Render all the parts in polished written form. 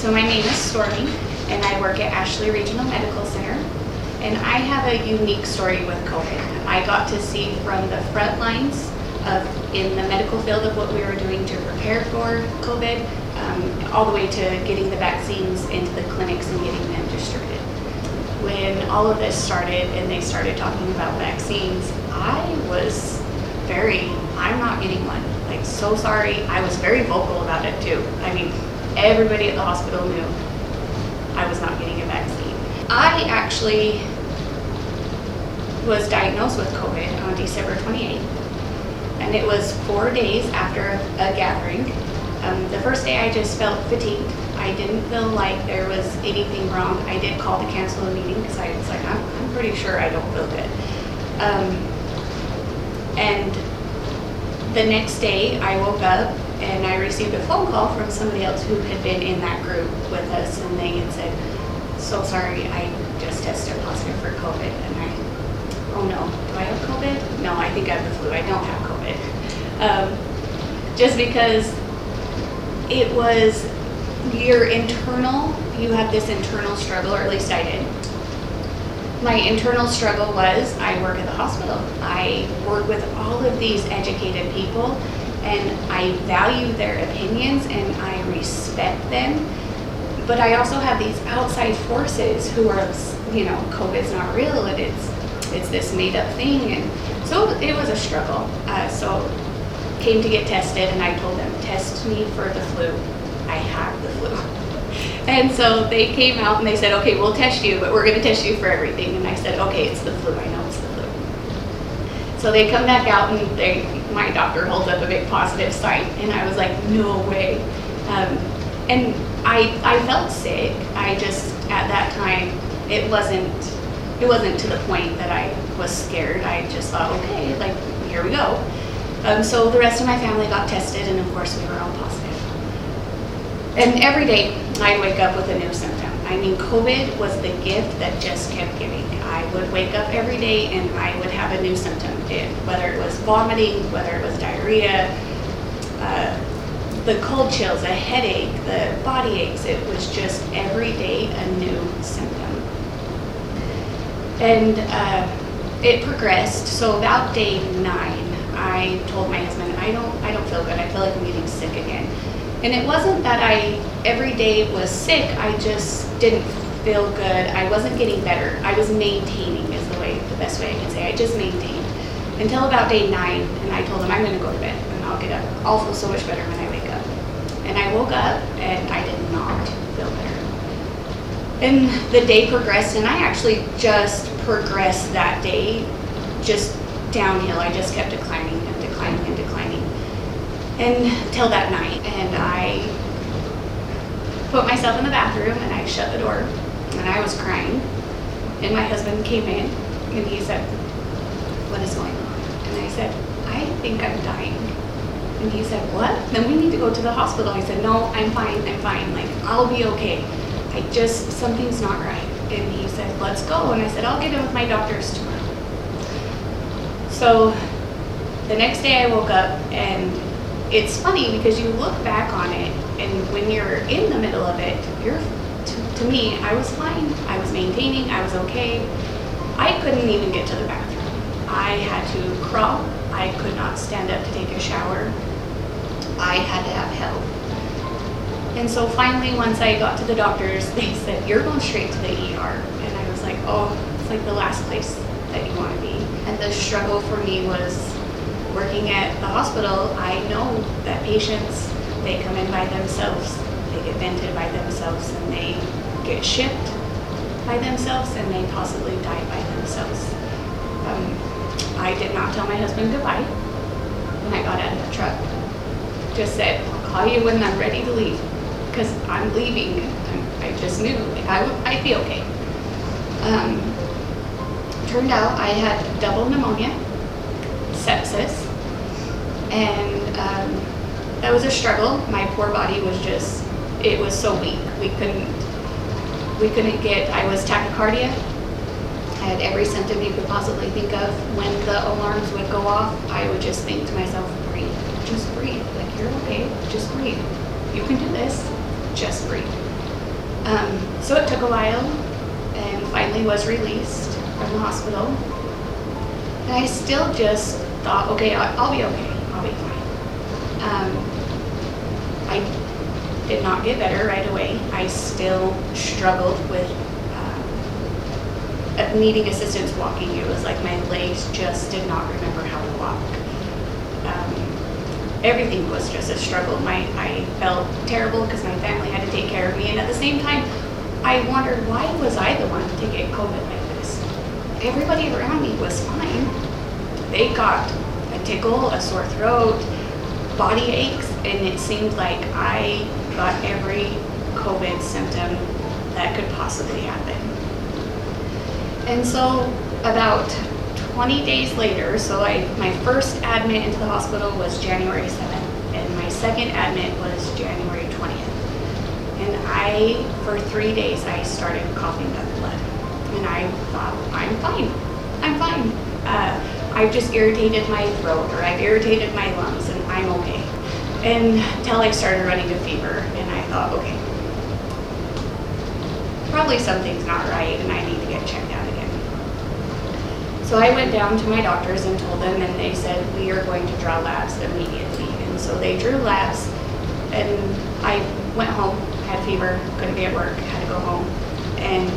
So my name is Stormy, and I work at Ashley Regional Medical Center. And I have a unique story with COVID. I got to see from the front lines in the medical field of what we were doing to prepare for COVID, all the way to getting the vaccines into the clinics and getting them distributed. When all of this started and they started talking about vaccines, I'm not getting one. Like, so sorry. I was very vocal about it too. I mean, everybody at the hospital knew I was not getting a vaccine. I actually was diagnosed with COVID on December 28th, and it was 4 days after a gathering. The first day I just felt fatigued. I didn't feel like there was anything wrong. I did call to cancel a meeting because I was like, I'm pretty sure I don't feel good. And the next day I woke up and I received a phone call from somebody else who had been in that group with us, and they had said, so sorry, I just tested positive for COVID. And oh no, do I have COVID? No, I think I have the flu. I don't have COVID. Just because it was you have this internal struggle, or at least I did. My internal struggle was, I work at the hospital. I work with all of these educated people, and I value their opinions and I respect them. But I also have these outside forces who are, COVID's not real, and it's this made up thing. And so it was a struggle. So came to get tested, and I told them, test me for the flu. I have the flu. And so they came out and they said, okay, we'll test you, but we're going to test you for everything. And I said, okay, it's the flu. I know it's the flu. So they come back out, and my doctor holds up a big positive sign, and I was like, no way. And I felt sick. I just, at that time, it wasn't to the point that I was scared. I just thought, okay, like, here we go. So the rest of my family got tested, and of course we were all positive. And every day I'd wake up with a new symptom. I mean, COVID was the gift that just kept giving. I would wake up every day and I would have a new symptom. Whether it was vomiting, whether it was diarrhea, the cold chills, a headache, the body aches, it was just every day a new symptom. And it progressed. So about day 9, I told my husband, I don't feel good. I feel like I'm getting sick again. And it wasn't that I every day was sick, I just didn't feel good. I wasn't getting better. I was maintaining is the best way I can say. I just maintained. Until about day 9, and I told him I'm gonna go to bed and I'll get up. I'll feel so much better when I wake up. And I woke up and I did not feel better. And the day progressed, and I actually just progressed that day, just downhill. I just kept declining and declining and declining. Until that night, and I put myself in the bathroom and I shut the door, and I was crying, and my husband came in and he said, what is going on? And I said, I think I'm dying. And he said, what? Then we need to go to the hospital. I said, no, I'm fine, like, I'll be okay. Something's not right. And he said, let's go. And I said, I'll get in with my doctors tomorrow. So the next day I woke up, and it's funny because you look back on it, and when you're in the middle of it, to me, I was fine. I was maintaining. I was okay. I couldn't even get to the bathroom. I had to crawl. I could not stand up to take a shower. I had to have help. And so finally, once I got to the doctors, they said, you're going straight to the ER. And I was like, oh, it's like the last place that you want to be. And the struggle for me was working at the hospital. I know that patients, they come in by themselves, they get vented by themselves, and they get shipped by themselves, and they possibly die by themselves. I did not tell my husband goodbye when I got out of the truck. Just said, I'll call you when I'm ready to leave, because I'm leaving. I just knew I'd be okay. Turned out I had double pneumonia, sepsis, and that was a struggle. My poor body was it was so weak. We couldn't get, I was tachycardia. I had every symptom you could possibly think of. When the alarms would go off, I would just think to myself, breathe, just breathe. Like, you're okay, just breathe. You can do this, just breathe. So it took a while, and finally was released from the hospital. And I still just thought, okay, I'll be okay, I'll be fine. I did not get better right away. I still struggled with needing assistance walking. It was like my legs just did not remember how to walk. Everything was just a struggle. I felt terrible because my family had to take care of me, and at the same time, I wondered, why was I the one to get COVID like this? Everybody around me was fine. They got a tickle, a sore throat, body aches, and it seemed like I got every COVID symptom that could possibly happen. And so about 20 days later, so my first admit into the hospital was January 7th, and my second admit was January 20th. And for 3 days, I started coughing up blood. And I thought, I'm fine. I've just irritated my throat, or I've irritated my lungs, and I'm okay. Until I started running a fever, and I thought, okay, probably something's not right, and I need to get checked out again. So I went down to my doctors and told them, and they said, we are going to draw labs immediately. And so they drew labs, and I went home, had fever, couldn't be at work, had to go home. And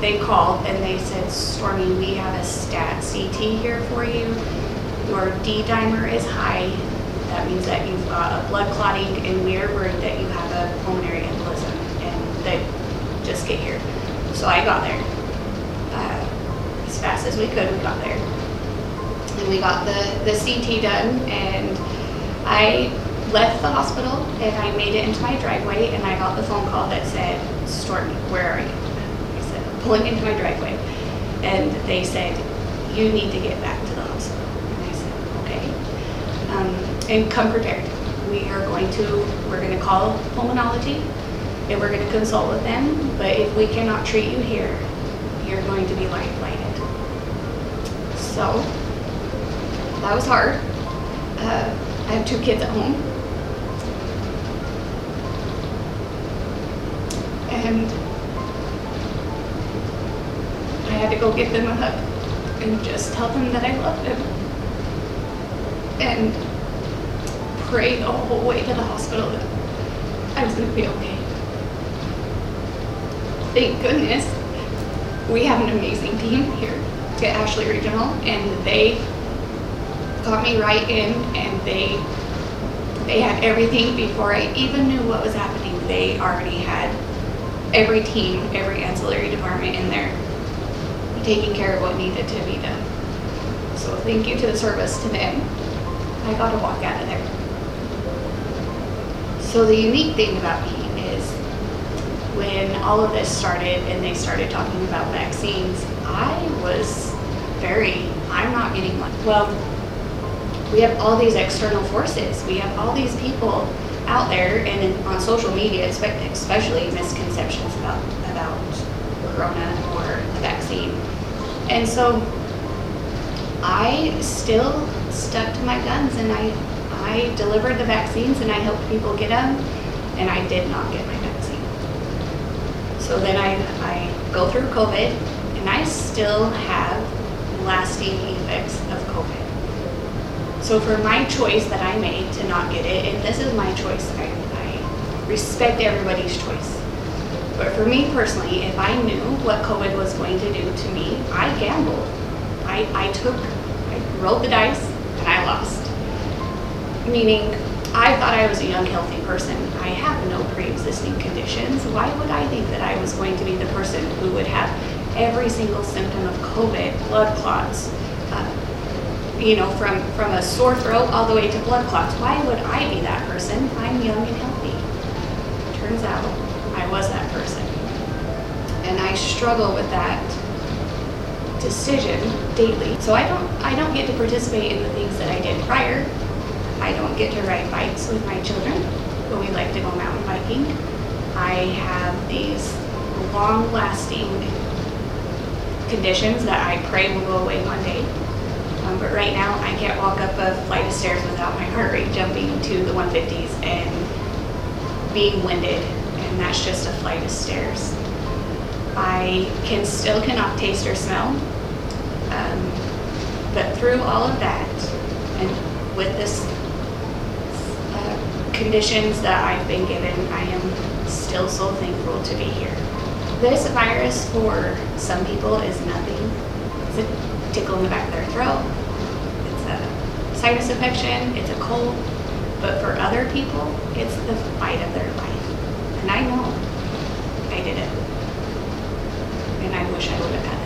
they called and they said, Stormy, we have a stat CT here for you. Your D-dimer is high. That means that you've got a blood clotting, and we are worried that you have a pulmonary embolism, and that just get here. So I got there. As fast as we could, we got there. And we got the CT done, and I left the hospital, and I made it into my driveway, and I got the phone call that said, Stormy, where are you? I said, I'm pulling into my driveway. And they said, you need to get back to the hospital. And I said, okay. And come prepared. We're going to call pulmonology, and we're going to consult with them, but if we cannot treat you here, you're going to be life-flighted. So that was hard. I have 2 kids at home, and I had to go give them a hug and just tell them that I loved them, and pray the whole way to the hospital that I was going to be okay. Thank goodness we have an amazing team here at Ashley Regional, and they got me right in, and they had everything before I even knew what was happening. They already had every team, every ancillary department in there taking care of what needed to be done. So thank you to the service, to them. I got to walk out of there. So the unique thing about me is when all of this started and they started talking about vaccines, I'm not getting one. Well, we have all these external forces. We have all these people out there, and on social media, especially misconceptions about Corona or the vaccine. And so I still stuck to my guns, and I delivered the vaccines, and I helped people get them, and I did not get my vaccine. So then I go through COVID, and I still have lasting effects of COVID. So for my choice that I made to not get it, and this is my choice, I respect everybody's choice. But for me personally, if I knew what COVID was going to do to me, I gambled. I rolled the dice, and I lost. Meaning, I thought I was a young, healthy person. I have no pre-existing conditions. Why would I think that I was going to be the person who would have every single symptom of COVID, blood clots, from a sore throat all the way to blood clots? Why would I be that person? I'm young and healthy. Turns out I was that person. And I struggle with that decision daily. So I don't get to participate in the things that I did prior. I don't get to ride bikes with my children, but we like to go mountain biking. I have these long-lasting conditions that I pray will go away one day. But right now, I can't walk up a flight of stairs without my heart rate jumping to the 150s and being winded. And and that's just a flight of stairs. I still cannot taste or smell, but through all of that, and with this conditions that I've been given, I am still so thankful to be here. This virus for some people is nothing. It's a tickle in the back of their throat, it's a sinus infection, it's a cold, but for other people, it's the fight of their life. And I know I did it. And I wish I would have had